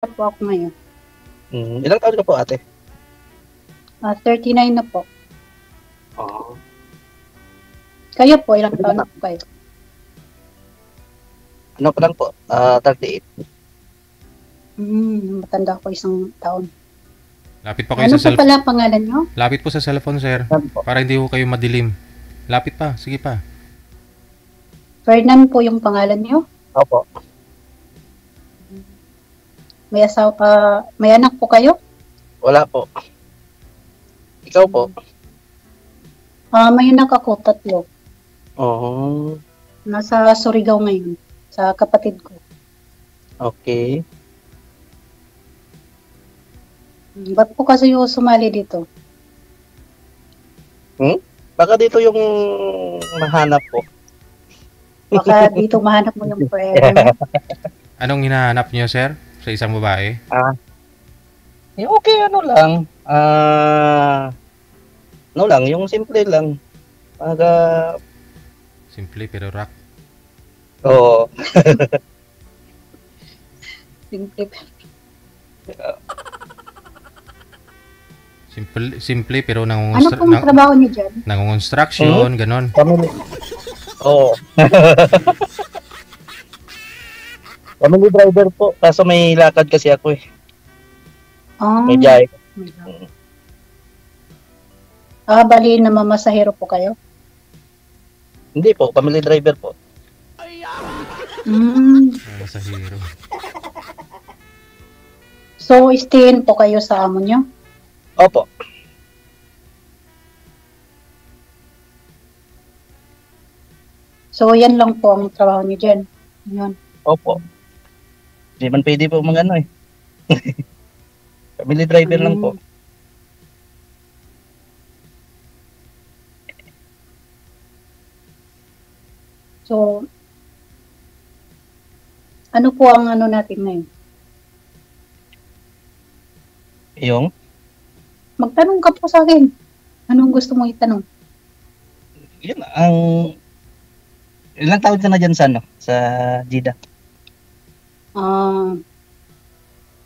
po ako ngayon. Ilang taon ka po, ate? 39 na po. Oo. Kayo po, ilang taon na po kayo? Ano pa lang po? 38. Matanda ko isang taon. Lapit pa kayo Ano sa po pala pangalan nyo? Lapit po sa cellphone, sir. Ano po? Para hindi ko kayo madilim. Lapit pa, sige pa. Fernan po yung pangalan nyo? Opo. May may anak po kayo? Wala po. Ikaw po? May anak ako, 3. Oo. Nasa Surigao ngayon, sa kapatid ko. Okay. Ba't po kasi yung sumali dito? Baka dito yung mahanap po. Baka dito mahanap mo yung forever mo. Anong hinahanap niyo, sir? Sa isang babae? Okay, ano lang. Ano lang, yung simple lang. Simple pero rock. Oo. Simple. Simple pero Ano pong trabaho niyo dyan? nangungonstruction, ganon. Family. Oo. Family driver po. Kaso may lakad kasi ako eh. May biyahe. Bali na mamasahero po kayo? Hindi po, family driver po. Sa hero. So, stayin po kayo sa amo nyo? Opo. So, yan lang po ang trabaho niyo dyan. Yun. Opo. Hindi man pwede po mga ano eh. Family driver lang po. So, ano po ang ano natin ngayon? Yung? Magtanong ka po sa akin. Anong gusto mong itanong? Yun ang... Ilang taon ka na dyan sa ano? Sa Jeddah?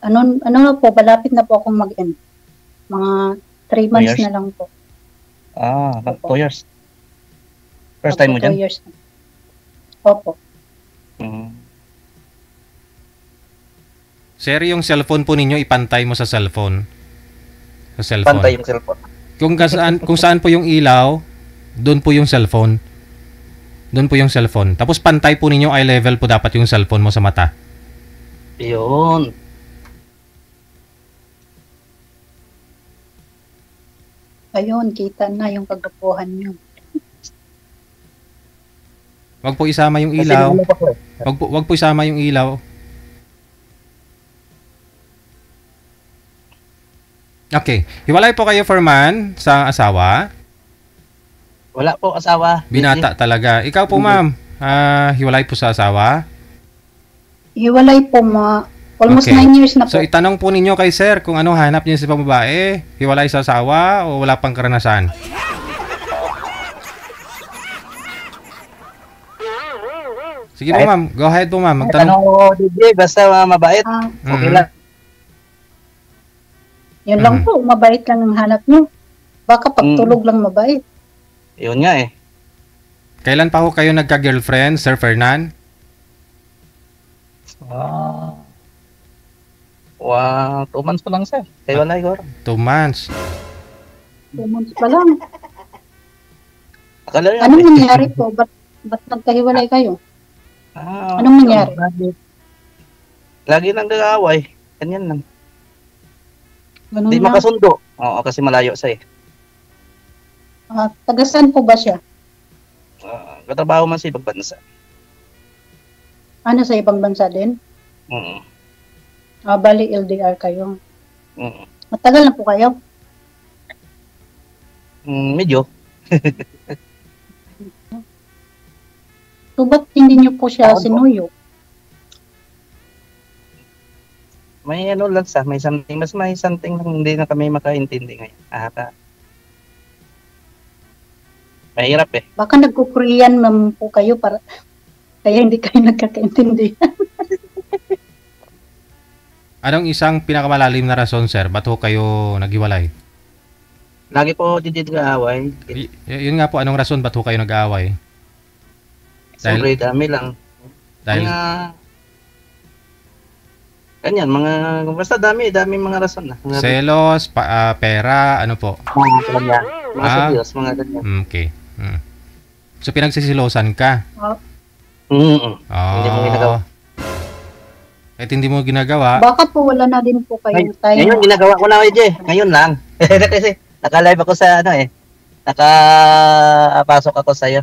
Ano na po, malapit na po akong mag-end. Mga 3 months years? na lang po. 2 years. First time mo 2 dyan? years na. Opo. Sir, yung cellphone po ninyo, ipantay mo sa cellphone. Sa cellphone. Pantay yung cellphone. Kung saan po yung ilaw, doon po yung cellphone. Doon po yung cellphone. Tapos pantay po ninyo, eye level po dapat yung cellphone mo sa mata. Yun. Ayun, kita na yung kagrupuhan nyo. Wag po isama yung Kasi ilaw. ano pa po eh. Wag po isama yung ilaw. Okay. Hiwalay po kayo, Ferman, sa asawa. Wala po asawa. Binata talaga. Ikaw po, ma'am. Hiwalay po sa asawa. Hiwalay po almost Okay. 9 years na po. So, itanong po ninyo kay sir kung ano hanap niya sa babae. Hiwalay sa asawa o wala pang karanasan? Sige po, ma'am. Go ahead po, ma'am. Tanong Magtanong. ko, DJ, basta mabait. Okay lang. Yun lang po, mabait lang ang hanap nyo. Baka pagtulog lang mabait. Yun nga eh. Kailan pa ho kayo nagka-girlfriend, Sir Fernan? Wow, 2 months pa lang sir. Kaya wala ko. 2 months. 2 months pa lang. Akala Anong nangyari po? Ba't nagkahiwalay kayo? Anong nangyari? Lagi nang gagaway. Ganyan lang. Ganun Hindi lang. makasundo. Oo, kasi malayo sa eh. Taga saan po ba siya? Katrabaho man sa ibang bansa. Ano, sa ibang bansa din? Bali LDR kayo. Matagal na po kayo? Medyo. So, ba't hindi nyo po siya sinuyo? May ano lang sa, may something lang hindi na kami makaintindi ngayon. Mahirap eh. Baka nagko-Korean naman po kayo para kaya hindi kayo nagkakaintindihan. Anong isang pinakamalalim na rason, sir? Ba't ho kayo naghiwalay? Lagi po dito nag-aaway. Yun nga po, anong rason ba't ho kayo nag-aaway? Siyempre, dami lang. Dahil, Mga... Ganyan, basta dami mga rason na. selos, pera, ano po? Mga ganyan. Mga Ah. serious, mga ganyan. Okay. So, pinagsisilosan ka? Hindi mo ginagawa. Kahit hindi mo ginagawa, Baka po wala na din po kayong time. Ngayon, ginagawa ko na, EJ. Ngayon lang. Kasi, naka-live ako sa, nakapasok ako sa'yo.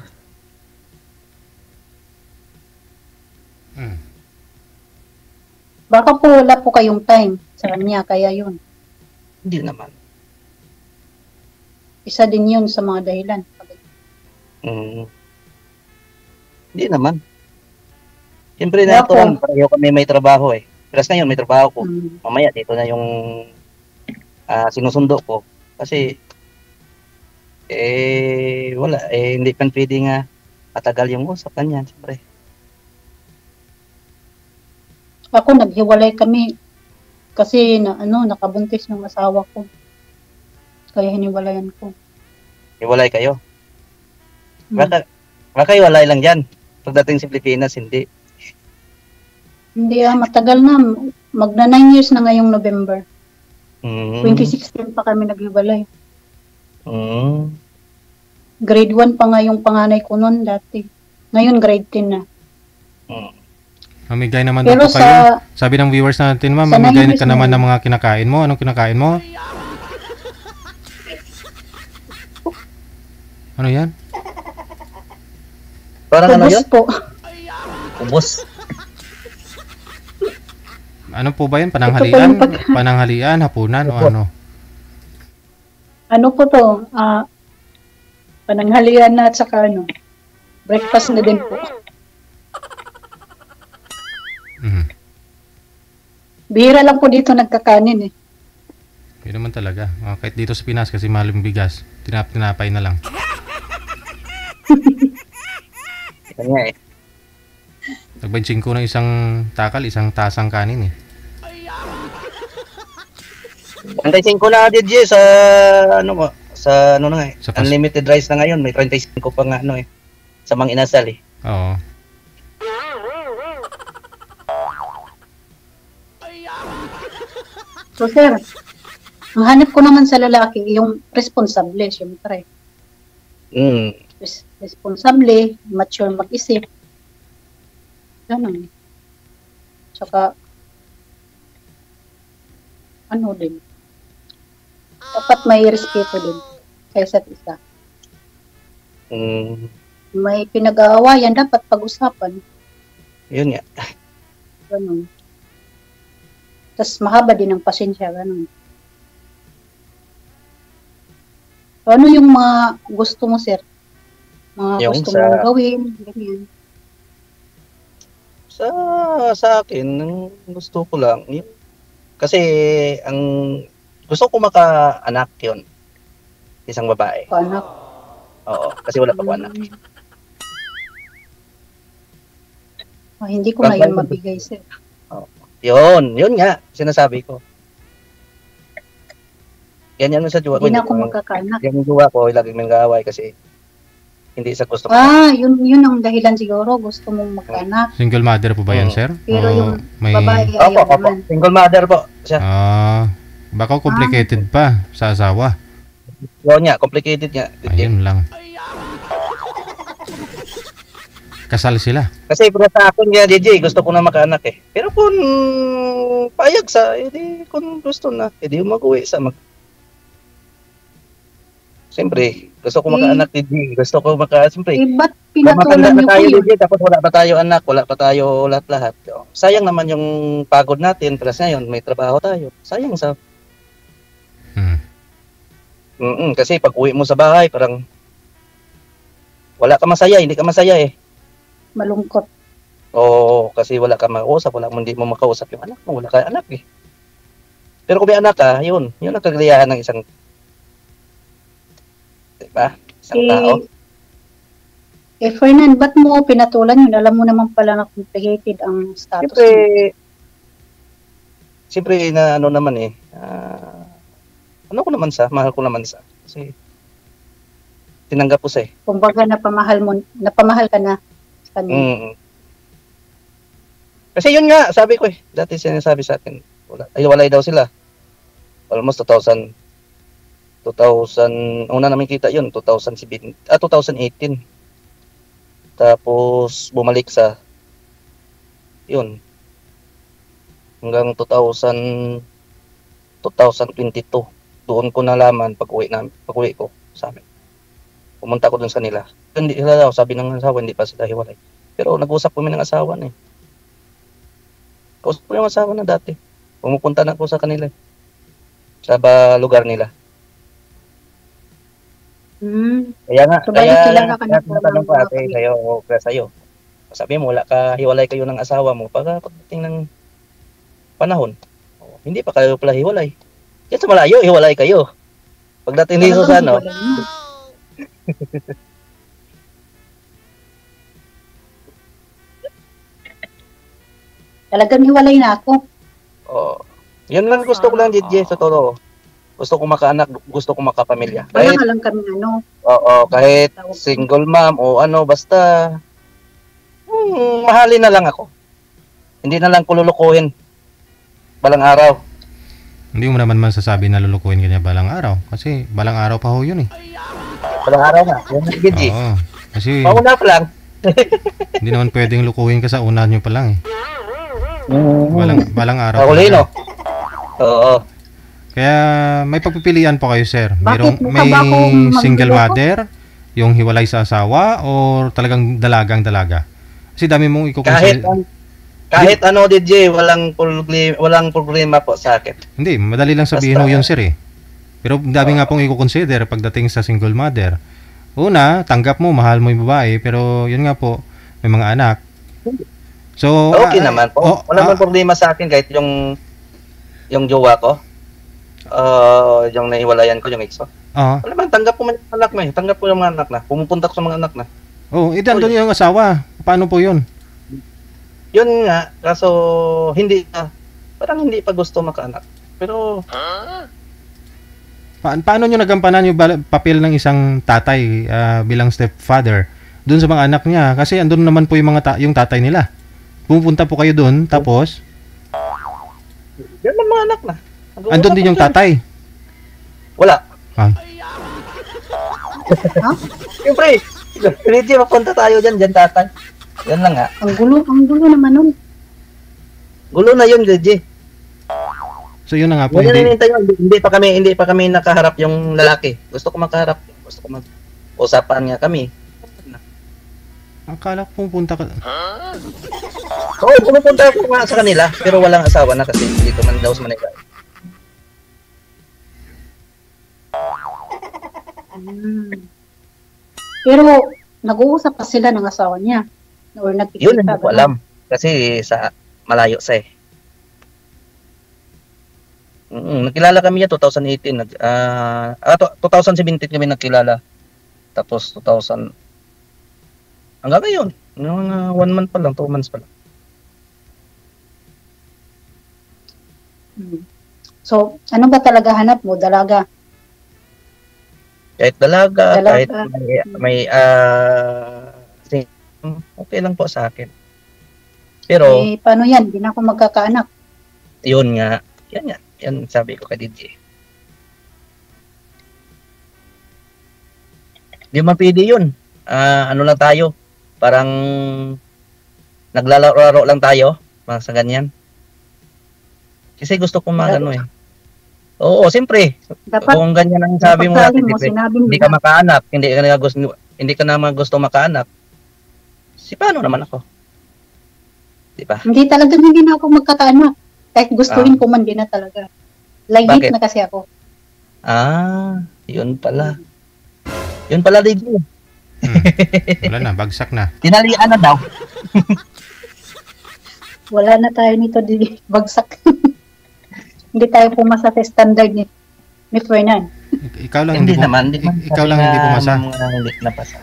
Baka po wala po kayong time sa kanya, kaya yun. Hindi naman. Isa din yun sa mga dahilan. Hindi naman. Siyempre Kaya natural, pareho kami may trabaho eh. Pero ngayon may trabaho ko. Mm. Mamaya dito na yung sinusundo ko. Kasi wala, hindi pa pwede nga matagal yung usap kanya, siyempre. Ako, naghiwalay kami kasi nakabuntis yung asawa ko. Kaya hiniwalayan ko. Iwalay kayo. Hmm. Baka iwalay lang dyan. Pagdating sa Pilipinas, hindi. Hindi matagal na. Magna 9 years na ngayong November. 2016 pa kami naghiwalay. Grade 1 pa nga yung panganay ko noon dati. Ngayon grade 10 na. mamigay naman Pero daw po kayo. Sabi ng viewers natin, ma'am, sa mamigay nine ka years naman na- ng mga kinakain mo. Anong kinakain mo? Ano yan? Parang ano Ubus yun? po. Ubus. Ano po ba yan? Ito po Pananghalian? yung pag- Pananghalian, hapunan, o Opo. ano? Ano po to? Pananghalian na at saka breakfast na din po. Mhm. Bihira lang po dito nagkakanin eh. Yun naman talaga. Kahit dito sa Pinas kasi mahal yung bigas. Tinapay na lang. Kanya eh. Nagbanching ko ng isang takal, isang tasang kanin eh. 35 na DJ sa sa Sa pas- unlimited rice na ngayon, may 35 pa nga sa Mang Inasal eh. Oo. So sir, ang hanap ko naman sa lalaki, yung responsable, syempre. Responsable, mature mag-isip. Ganun. Tsaka, din. Dapat may respeto din sa isa't isa. May pinag-aawayan, dapat pag-usapan. Yun nga. Ganun. Tapos mahaba din ang pasensya, ganun. So, ano yung mga gusto mo, sir? Mga Yung gusto sa- mong gawin, ganyan. Sa akin, ang gusto ko lang, kasi ang gusto ko maka-anak yun. Isang babae. Anak. Oo, kasi wala pa ko anak. Hindi ko na yun mabigay, sir. Yun nga, sinasabi ko. Ganyan mo sa jowa ko. Hindi na ako magkakaanak. Yan yung jowa ko, laging nang-aaway kasi hindi sa gusto ko. Yun ang dahilan siguro. Gusto mong magkaanak. Single mother po ba yan, Oo. sir? Pero O yung may... babae Opo, ayaw opo. naman. Single mother po siya. Baka complicated pa sa asawa. Yun nga, complicated nga. Ayun lang. Kasal sila. Kasi para sa akin nga, DJ, gusto ko na maka-anak eh. Pero kung payag sa, kung gusto na, mag-uwi sa Siyempre, gusto ko maka-anak, DJ. Gusto ko siyempre. Ba't Matanda pinatulan na niyo po tayo, yun? DJ, tapos wala pa tayo anak, wala pa tayo lahat-lahat. Sayang naman yung pagod natin, plus ngayon, may trabaho tayo. Sayang sa... Kasi pag uwi mo sa bahay, parang wala ka masaya, hindi ka masaya eh. Malungkot. Oo, kasi wala ka makausap, hindi mo makausap yung anak mo, wala ka anak eh. Pero kung may anak ka, yun ang kagaliyahan ng isang, diba? Isang tao. Fernand, ba't mo pinatulan yun? Alam mo naman pala na complicated ang status Siyempre, mo. siyempre na ano naman ano ko naman sa, mahal ko naman sa. Kasi tinanggap ko sa Kumbaga napamahal ka na sa kanya. Kasi yun nga, sabi ko dati sinasabi sa akin, walay daw sila. Almost 2000, una namin kita yun, 2018. Tapos bumalik sa, yun, hanggang 2022. Doon ko nalaman pag-uwi ko sa amin. Pumunta ko dun sa nila. Hindi sila daw, sabi ng asawa, hindi pa sila hiwalay. Pero nag-usap kami ng asawa na Kausap ko yung asawa na dati. Pumupunta na ako sa kanila. Sa lugar nila. Kaya nga, So, kilala ka na po tinatanong ko ng ate sa'yo. Sabi mo, hiwalay kayo ng asawa mo pagdating ng panahon. Hindi pa kayo pala hiwalay. Kaya sa malayo, hiwalay kayo. Pagdating dito sa Talagang hiwalay na ako. Yan lang gusto ko lang, DJ, sa totoo. Gusto ko makaanak, gusto ko makapamilya. Wala nga lang kami kahit single mom o basta mahalin na lang ako. Hindi na lang ko lulukuhin balang araw. Hindi mo naman masasabi na lulukuhin ka niya balang araw. Kasi balang araw pa ho yun Balang araw na. Yan ang DJ. Oo. Kasi mauna pa lang. hindi naman pwedeng lukuhin ka sa una nyo pa lang Balang araw. Paulino. Oo. Kaya may pagpipilian po kayo, sir. Bakit? May single magulo mother, yung hiwalay sa asawa, o talagang dalagang-dalaga? Kasi dami mong Kahit ano, DJ, walang problema po sa akin. Hindi, madali lang sabihin ho yun, sir Pero dami nga pong i-consider pagdating sa single mother. Una, tanggap mo, mahal mo yung babae, pero yun nga po, may mga anak. So, okay naman po. Wala naman problema sa akin kahit yung jowa ko. Yung nahiwalayan ko, yung ex ko. Wala naman, tanggap ko man yung anak na Tanggap ko yung mga anak na. Pumupunta ko sa mga anak na. Doon yung asawa. Paano po yun? Yun nga, kaso parang hindi pa gusto makaanak. Pero paano nyo nagampanan yung papel ng isang tatay bilang stepfather doon sa mga anak niya? Kasi andun naman po yung yung tatay nila. Pupunta po kayo doon, tapos yan ang mga anak na. Andun din yung tatay? Wala. Ha? Siyempre, Reggie, mapunta tayo dyan tatay. Yan lang nga. Ang gulo naman nun. Gulo na yun, Reggie. So yun na nga po. Hindi pa kami nakaharap yung lalaki. Gusto ko makaharap. Gusto ko usapan nga kami. Akala ko pupunta ka. Pumupunta ako nga sa kanila, pero walang asawa na kasi dito man daw sa Manila. Pero nag-uusap pa sila ng asawa niya. Or nagkikita. Yun, hindi ko alam. Kasi malayo sa nakilala kami niya 2018. 2017 kami nakilala. Tapos 2000 hanggang ngayon, mga 1 month pa lang, 2 months pa lang. So, ano ba talaga hanap mo? Dalaga? Kahit dalaga. Kahit may okay lang po sa akin. Pero paano yan? Hindi na ako magkakaanak. Yun nga. Yan sabi ko kay DJ. Hindi man pwede yun. Ano lang tayo? Parang naglalaro lang tayo. Sa ganyan. Kasi gusto ko Oo, siyempre. Kung ganyan ang sabi mo natin, hindi ka makaanak, hindi ka na gusto makaanak. Paano naman ako? Di ba? Hindi na ako magkakaanak. Kahit gustuhin ko man, di na talaga. Lagit na kasi ako. Yun pala. Yun pala, DJ. Wala na, bagsak na. Tinalian na daw. Wala na tayo nito, di bagsak. Hindi tayo pumasa sa standard ni Fernan. Ikaw lang hindi naman. Ikaw lang hindi pumasa. Hindi napasa.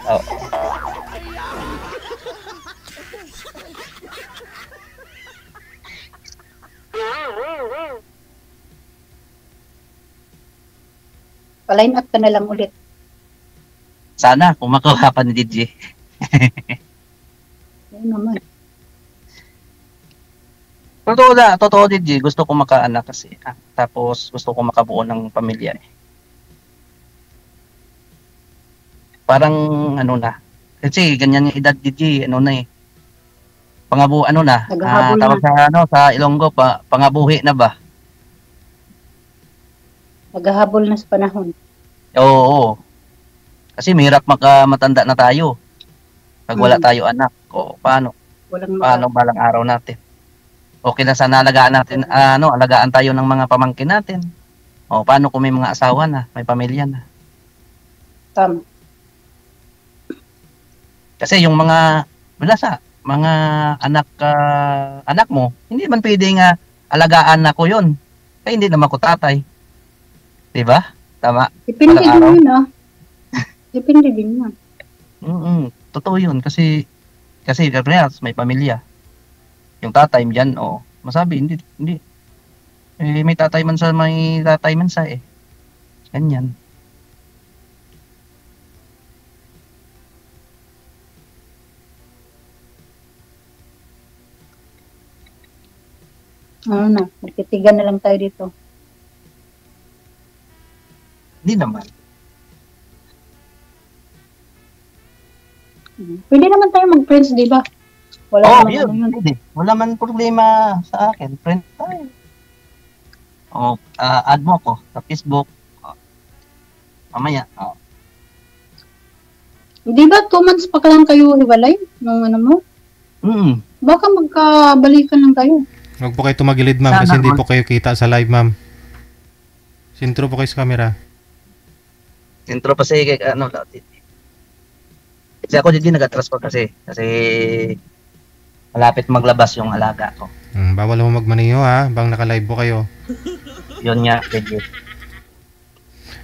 Pa-line up ka na lang ulit. Sana, kung makuha pa ni DJ. Ayun naman. Totoo DJ, gusto ko makaanak kasi. Tapos, gusto ko makabuo ng pamilya eh. Parang, ano na. Kasi, ganyan yung edad DJ, ano na eh. Ano na. Tawag sa Ilonggo, pangabuhi na ba? Naghahabol na sa panahon. Oo. Kasi mahirap matanda na tayo. Pag wala tayo anak. O paano? Paano balang araw natin? Okay na sana alagaan natin, alagaan tayo ng mga pamangkin natin. O paano kung may mga asawa na, may pamilya na? Tama. Kasi yung mga anak mo, hindi man pwedeng alagaan na ko yun. Kaya hindi naman ko tatay. Diba? Tama? Depende din yun Depende din yun. Totoo yun. Kasi may pamilya. Yung tatay dyan, masabi, hindi. May tatay man sa eh. Ganyan. Magtitigan na lang tayo dito. Hindi naman. Pwede naman tayo mag-friends, di ba? Yun. Wala man problema sa akin. Friend tayo. Add mo ako sa Facebook. Mamaya. Di ba 2 months pa lang kayo hiwalay? Nung ano mo? Baka magkabalikan lang kayo. Huwag po kayo tumagilid, ma'am, kasi hindi po kayo kita sa live, ma'am. Sintro po kayo sa camera. Sintro pa kasi kasi ako din nag-transfer kasi malapit maglabas yung alaga ko. Bawal mo magmaniho bang naka-live po kayo. Yun nga, legit.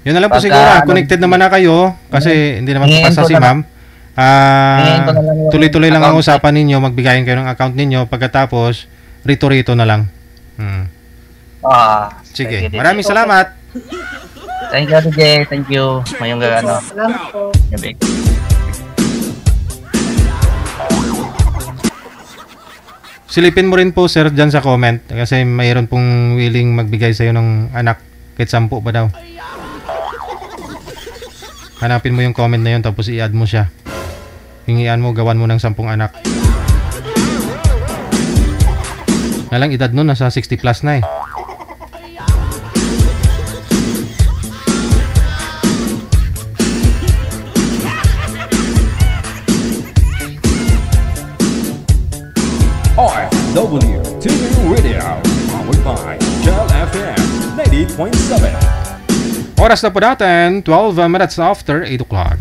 Yun na lang po siguro, connected naman na kayo kasi hindi naman po pasa si ma'am. Tuloy-tuloy lang ang usapan ninyo, magbigayin kayo ng account ninyo, pagkatapos rito-rito na lang. Sige, maraming salamat. Thank you, DJ. Thank you. Mayong Salamat po. Gabi. Silipin mo rin po, sir, dyan sa comment kasi mayroon pong willing magbigay sa'yo ng anak kahit 10 pa daw. Hanapin mo yung comment na yun tapos i-add mo siya. Hingian mo, gawan mo ng 10 anak. Nalang edad nun, nasa 60 plus na eh. RFW-TV Radio, powered by Gel FM 90.7. Oras na po natin, 12 minutes after 8 o'clock.